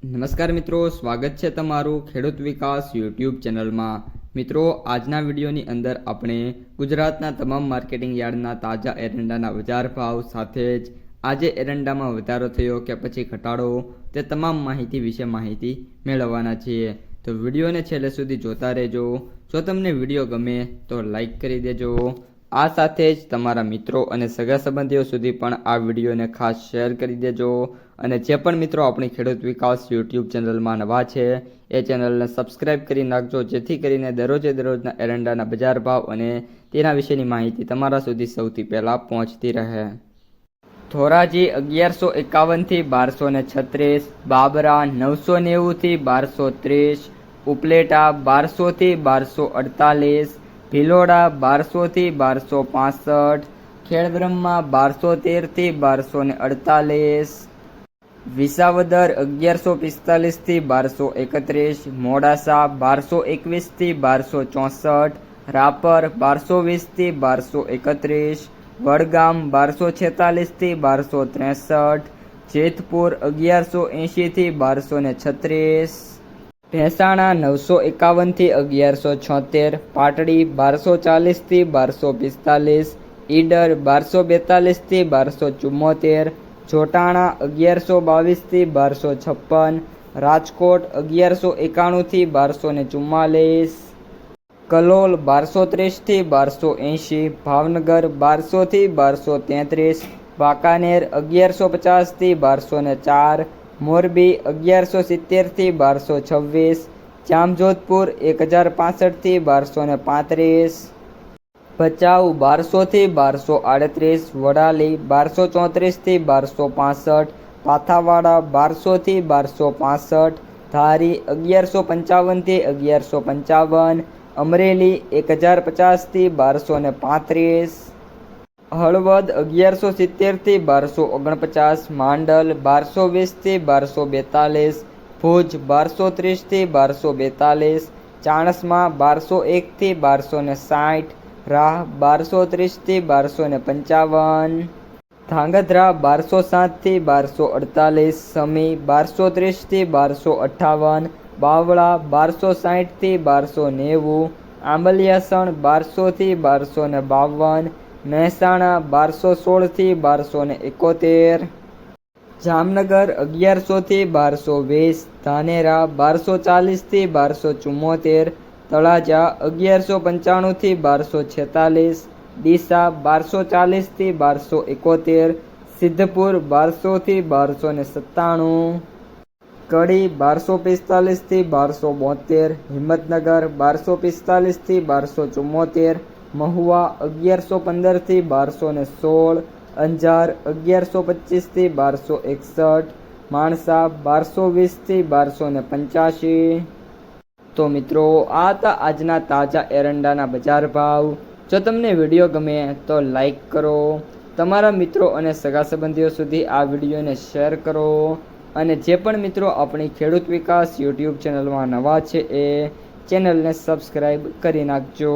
નમસ્કાર મિત્રો, સ્વાગત છે તમારું ખેડૂત વિકાસ યુટ્યુબ ચેનલમાં। મિત્રો, આજના વિડીયોની અંદર આપણે ગુજરાતના તમામ માર્કેટિંગ યાર્ડના તાજા એરંડાના બજાર ભાવ સાથે જ આજે એરંડામાં વધારો થયો કે પછી ઘટાડો તે તમામ માહિતી વિશે માહિતી મેળવવાના છીએ। તો વિડીયોને છેલ્લે સુધી જોતા રહેજો। જો તમને વિડીયો ગમે તો લાઈક કરી દેજો। આ સાથે જ તમારા મિત્રો અને સગા સંબંધીઓ સુધી પણ આ વિડીયોને ખાસ શેર કરી દેજો। અને જે પણ મિત્રો આપણી ખેડૂત વિકાસ યુટ્યુબ ચેનલમાં નવા છે એ ચેનલને સબસ્ક્રાઈબ કરી નાખજો, જેથી કરીને દરરોજના એરંડાના બજાર ભાવ અને તેના વિશેની માહિતી તમારા સુધી સૌથી પહેલાં પહોંચતી રહે। ધોરાજી 1151 થી 1236, બાબરા 990 થી 1230, ઉપલેટા 1200 થી 1248, ભિલોડા 1200 થી 1265, ખેડબ્રહ્મા 1213 થી 1248, વિસાવદર 1145 થી 1231, મોડાસા 1221 થી 1264, રાપર 1220 થી 1231, વડગામ 1246 થી 1263, જેતપુર 1180 થી 1236, ભેંસાણા 951 થી 1176, પાટડી 1240 થી 1245, ઈડર 1242 થી 1274, જોટાણા 1122 થી 1256, રાજકોટ 1191 થી 1244, કલોલ 1230 થી 1280, ભાવનગર 1200 થી 1233, વાંકાનેર 1150 થી 1204, મોરબી 1170 થી 1226, જામજોધપુર 1065 થી 1235, ભચાઉ 1200 થી 1238, વડાલી 1234 થી 1265, પાથાવાડા 1200 થી 1265, ધારી 1155 થી 1155, અમરેલી 1050 થી 1235, હળવદ 1170 થી 1249, માંડલ 1220 થી 1242, ભુજ 1230 થી 1242, ચાણસ્મા 1201 થી 1260, રાહ 1230 થી 1255, ધાંગધ્રા 1207 થી 1248, સમી 1230 થી 1258, બાવળા 1260 થી 1290, આંબલિયાસણ 1200 થી 1252, મહેસાણા 1216 થી 1271, જામનગર 1100 થી 1220, ધાનેરા 1240 થી 1274, તળાજા 1195 થી 1246, ડીસા 1240 થી 1271, સિદ્ધપુર 1200 થી 1297, કડી 1245 થી 1272, હિંમતનગર 1245 થી 1274, મહુવા 1115 થી 1216, અંજાર 1125 થી 1261, માણસા 1220 થી 1285। તો મિત્રો, આ હતા આજના તાજા એરંડાના બજાર ભાવ। જો તમને વિડીયો ગમે તો લાઈક કરો, તમારા મિત્રો અને સગા સંબંધીઓ સુધી આ વિડીયોને શેર કરો, અને જે પણ મિત્રો આપણી ખેડૂત વિકાસ યુટ્યુબ ચેનલમાં નવા છે એ ચેનલને સબસ્ક્રાઈબ કરી નાખજો।